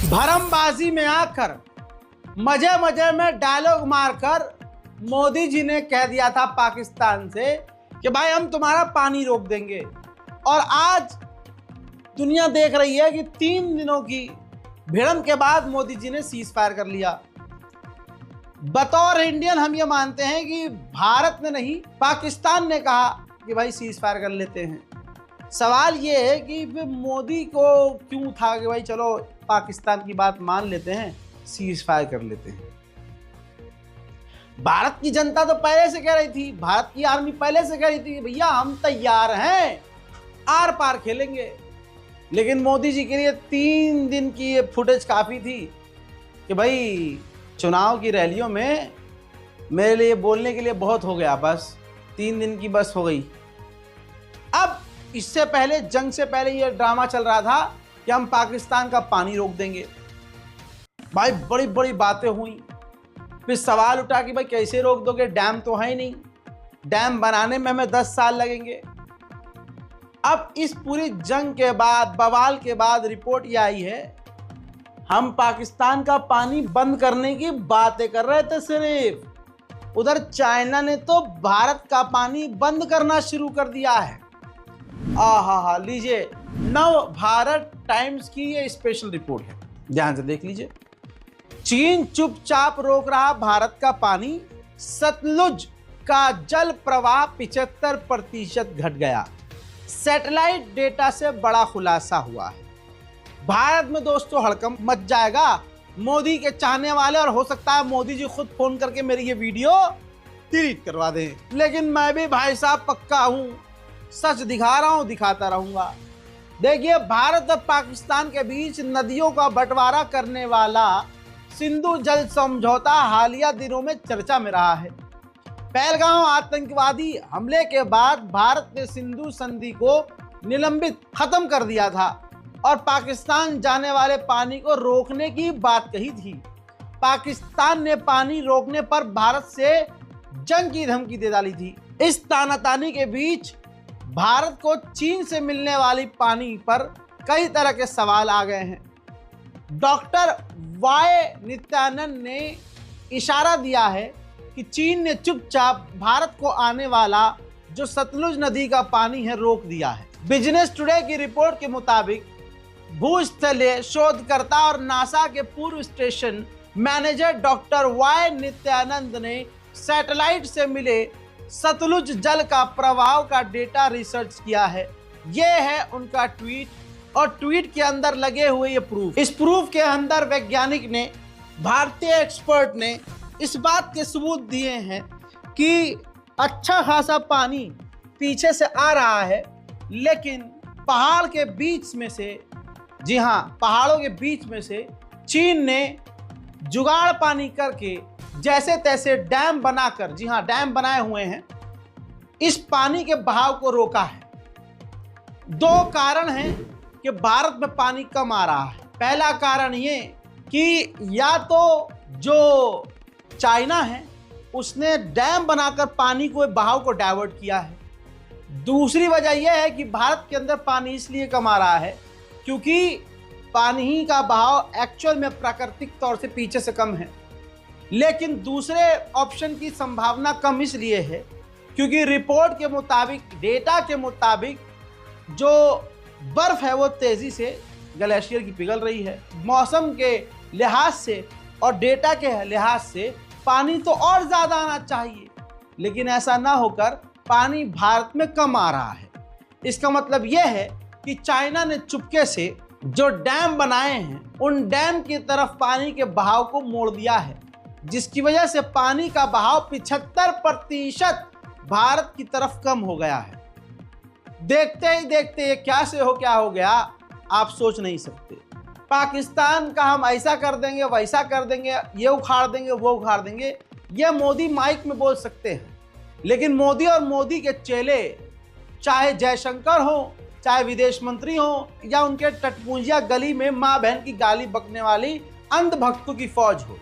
भरमबाजी में आकर मजे मजे में डायलॉग मारकर मोदी जी ने कह दिया था पाकिस्तान से कि भाई हम तुम्हारा पानी रोक देंगे। और आज दुनिया देख रही है कि 3 दिनों की भिड़ंत के बाद मोदी जी ने सीज फायर कर लिया। बतौर इंडियन हम ये मानते हैं कि भारत ने नहीं, पाकिस्तान ने कहा कि भाई सीज फायर कर लेते हैं। सवाल ये है कि मोदी को क्यों था कि भाई चलो पाकिस्तान की बात मान लेते हैं, सीज फायर कर लेते हैं। भारत की जनता तो पहले से कह रही थी, भारत की आर्मी पहले से कह रही थी भैया हम तैयार हैं, आर पार खेलेंगे। लेकिन मोदी जी के लिए 3 दिन की ये फुटेज काफ़ी थी कि भाई चुनाव की रैलियों में मेरे लिए बोलने के लिए बहुत हो गया, बस 3 दिन की बस हो गई। अब इससे पहले, जंग से पहले ये ड्रामा चल रहा था कि हम पाकिस्तान का पानी रोक देंगे। भाई बड़ी बड़ी बातें हुई, फिर सवाल उठा कि भाई कैसे रोक दोगे, डैम तो है ही नहीं, डैम बनाने में हमें 10 साल लगेंगे। अब इस पूरी जंग के बाद, बवाल के बाद रिपोर्ट ये आई है हम पाकिस्तान का पानी बंद करने की बातें कर रहे थे सिर्फ, उधर चाइना ने तो भारत का पानी बंद करना शुरू कर दिया है। आहा, लीजिए, नव भारत टाइम्स की ये स्पेशल रिपोर्ट है, ध्यान से देख लीजिए। चीन चुपचाप रोक रहा भारत का पानी, सतलुज का जल प्रवाह 75% घट गया। सैटेलाइट डेटा से बड़ा खुलासा हुआ है। भारत में दोस्तों हड़कंप मच जाएगा। मोदी के चाहने वाले, और हो सकता है मोदी जी खुद फोन करके मेरी ये वीडियो डिलीट करवा दें, लेकिन मैं भी भाई साहब पक्का हूं, सच दिखा रहा हूं, दिखाता रहूंगा। देखिए, भारत और पाकिस्तान के बीच नदियों का बंटवारा करने वाला सिंधु जल समझौता हालिया दिनों में चर्चा में रहा है। पहलगाम आतंकवादी हमले के बाद भारत ने सिंधु संधि को निलंबित खत्म कर दिया था और पाकिस्तान जाने वाले पानी को रोकने की बात कही थी। पाकिस्तान ने पानी रोकने पर भारत से जंग की धमकी दे डाली थी। इस तानातानी के बीच भारत को चीन से मिलने वाली पानी पर कई तरह के सवाल आ गए हैं। डॉक्टर वाई नित्यानंद ने इशारा दिया है कि चीन ने चुपचाप भारत को आने वाला जो सतलुज नदी का पानी है रोक दिया है। बिजनेस टुडे की रिपोर्ट के मुताबिक भूस्थलीय शोधकर्ता और नासा के पूर्व station manager doctor Y Nityanand ने सैटेलाइट से मिले सतलुज जल का प्रवाह का डेटा रिसर्च किया है। यह है उनका ट्वीट, और ट्वीट के अंदर लगे हुए ये प्रूफ। इस प्रूफ के अंदर वैज्ञानिक ने, भारतीय एक्सपर्ट ने इस बात के सबूत दिए हैं कि अच्छा खासा पानी पीछे से आ रहा है, लेकिन पहाड़ के बीच में से, जी हाँ, पहाड़ों के बीच में से चीन ने जुगाड़ पानी करके जैसे तैसे डैम बनाकर, जी हाँ, डैम बनाए हुए हैं, इस पानी के बहाव को रोका है। 2 कारण हैं कि भारत में पानी कम आ रहा है। पहला कारण ये कि या तो जो चाइना है उसने डैम बनाकर पानी को, बहाव को डाइवर्ट किया है। दूसरी वजह यह है कि भारत के अंदर पानी इसलिए कम आ रहा है क्योंकि पानी का बहाव एक्चुअल में प्राकृतिक तौर से पीछे से कम है। लेकिन दूसरे ऑप्शन की संभावना कम इसलिए है क्योंकि रिपोर्ट के मुताबिक, डेटा के मुताबिक, जो बर्फ है वो तेजी से ग्लेशियर की पिघल रही है। मौसम के लिहाज से और डेटा के लिहाज से पानी तो और ज़्यादा आना चाहिए, लेकिन ऐसा ना होकर पानी भारत में कम आ रहा है। इसका मतलब यह है कि चाइना ने चुपके से जो डैम बनाए हैं उन डैम की तरफ पानी के बहाव को मोड़ दिया है, जिसकी वजह से पानी का बहाव 75% भारत की तरफ कम हो गया है। देखते ही देखते ये क्या से हो क्या हो गया, आप सोच नहीं सकते। पाकिस्तान का हम ऐसा कर देंगे, वैसा कर देंगे, ये उखाड़ देंगे, वो उखाड़ देंगे, ये मोदी माइक में बोल सकते हैं, लेकिन मोदी और मोदी के चेले, चाहे जयशंकर हो, चाहे विदेश मंत्री हो, या उनके टटपूंजिया गली में माँ बहन की गाली बकने वाली अंधभक्तों की फौज हो,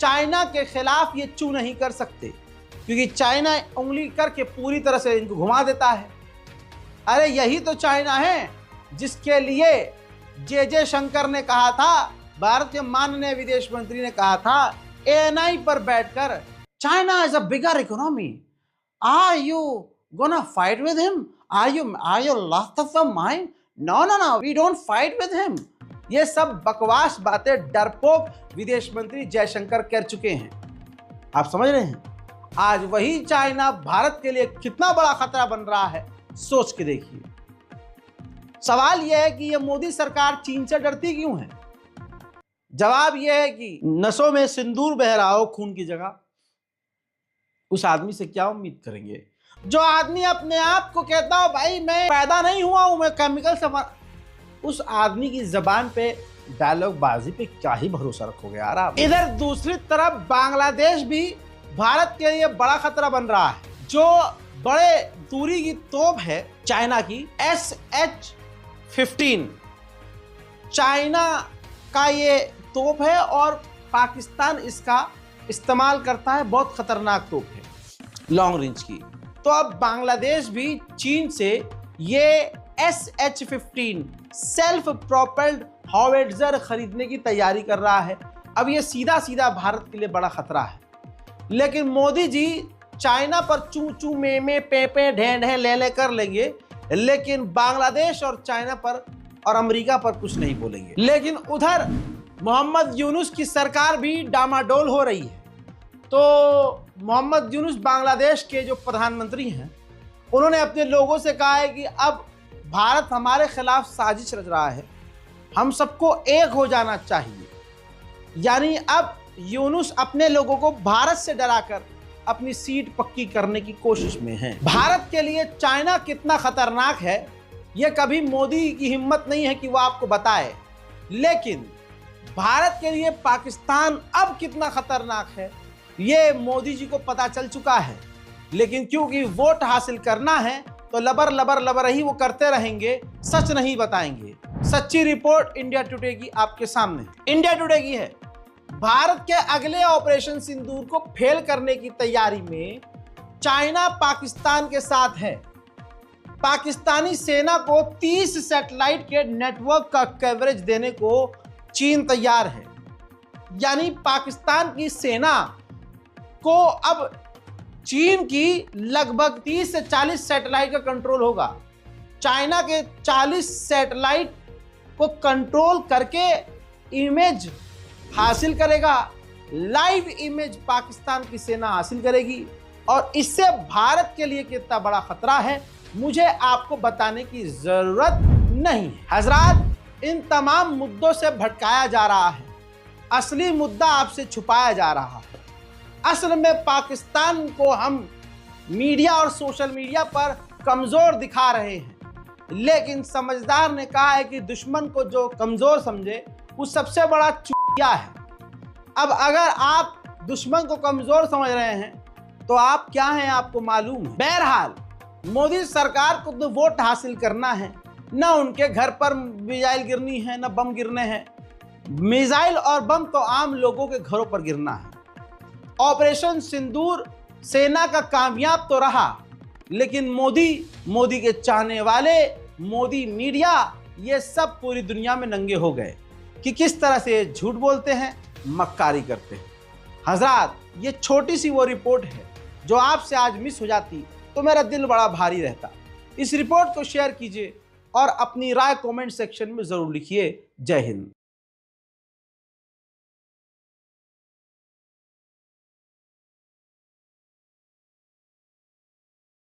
चाइना के खिलाफ ये चू नहीं कर सकते, क्योंकि चाइना उंगली करके पूरी तरह से इनको घुमा देता है। अरे यही तो चाइना है जिसके लिए जे शंकर ने कहा था भारत के माननीय विदेश मंत्री ने कहा था ANI पर बैठकर, China is a bigger economy, are you gonna fight with him, are you lost of the mind, no no no we don't fight with him. ये सब बकवास बातें डरपोक विदेश मंत्री जयशंकर कर चुके हैं। आप समझ रहे हैं आज वही चाइना भारत के लिए कितना बड़ा खतरा बन रहा है, सोच के देखिए। सवाल यह है कि ये मोदी सरकार चीन से डरती क्यों है? जवाब यह है कि नसों में सिंदूर बह रहा हो खून की जगह, उस आदमी से क्या उम्मीद करेंगे? जो आदमी अपने आप को कहता हो भाई मैं पैदा नहीं हुआ हूं, मैं केमिकल से उस आदमी की जबान पे डायलॉग बाजी पे क्या ही भरोसा रखोगे यार आप। इधर दूसरी तरफ बांग्लादेश भी भारत के लिए बड़ा खतरा बन रहा है। जो बड़े दूरी की तोप है चाइना की SH-15, चाइना का ये तोप है और पाकिस्तान इसका इस्तेमाल करता है। बहुत खतरनाक तोप है लॉन्ग रेंज की। तो अब बांग्लादेश भी चीन से ये SH-15 सेल्फ प्रोपेल्ड हॉविट्जर खरीदने की तैयारी कर रहा है। अब ये सीधा सीधा भारत के लिए बड़ा खतरा है। लेकिन मोदी जी चाइना पर चू चू में पे ढे ढे ले कर लेंगे, लेकिन बांग्लादेश और चाइना पर और अमेरिका पर कुछ नहीं बोलेंगे। लेकिन उधर मोहम्मद यूनुस की सरकार भी डामाडोल हो रही है। तो मोहम्मद यूनुस बांग्लादेश के जो प्रधानमंत्री हैं, उन्होंने अपने लोगों से कहा है कि अब भारत हमारे खिलाफ साजिश रच रहा है, हम सबको एक हो जाना चाहिए। यानी अब यूनुस अपने लोगों को भारत से डराकर अपनी सीट पक्की करने की कोशिश में है। भारत के लिए चाइना कितना खतरनाक है यह कभी मोदी की हिम्मत नहीं है कि वो आपको बताए, लेकिन भारत के लिए पाकिस्तान अब कितना खतरनाक है ये मोदी जी को पता चल चुका है। लेकिन क्योंकि वोट हासिल करना है तो लबर लबर लबर ही वो करते रहेंगे, सच नहीं बताएंगे। सच्ची रिपोर्ट इंडिया टुडे की आपके सामने, इंडिया टुडे की है। भारत के अगले ऑपरेशन सिंदूर को फेल करने की तैयारी में चाइना पाकिस्तान के साथ है। पाकिस्तानी सेना को 30 सैटेलाइट के नेटवर्क का कवरेज देने को चीन तैयार है। यानी पाकिस्तान की सेना को अब चीन की लगभग 30 से 40 सैटेलाइट का कंट्रोल होगा। चाइना के 40 सैटेलाइट को कंट्रोल करके इमेज हासिल करेगा, लाइव इमेज पाकिस्तान की सेना हासिल करेगी। और इससे भारत के लिए कितना बड़ा खतरा है मुझे आपको बताने की जरूरत नहीं है। हजरात, इन तमाम मुद्दों से भटकाया जा रहा है, असली मुद्दा आपसे छुपाया जा रहा है। असल में पाकिस्तान को हम मीडिया और सोशल मीडिया पर कमजोर दिखा रहे हैं, लेकिन समझदार ने कहा है कि दुश्मन को जो कमजोर समझे वो सबसे बड़ा चूतिया है। अब अगर आप दुश्मन को कमजोर समझ रहे हैं तो आप क्या हैं आपको मालूम है। बहरहाल मोदी सरकार को तो वोट हासिल करना है, न उनके घर पर मिसाइल गिरनी है न बम गिरने हैं। मिसाइल और बम तो आम लोगों के घरों पर गिरना है। ऑपरेशन सिंदूर सेना का कामयाब तो रहा, लेकिन मोदी के चाहने वाले, मोदी मीडिया, ये सब पूरी दुनिया में नंगे हो गए कि किस तरह से झूठ बोलते हैं, मक्कारी करते हैं। हजरात, ये छोटी सी वो रिपोर्ट है जो आपसे आज मिस हो जाती तो मेरा दिल बड़ा भारी रहता। इस रिपोर्ट को शेयर कीजिए और अपनी राय कमेंट सेक्शन में जरूर लिखिए। जय हिंद।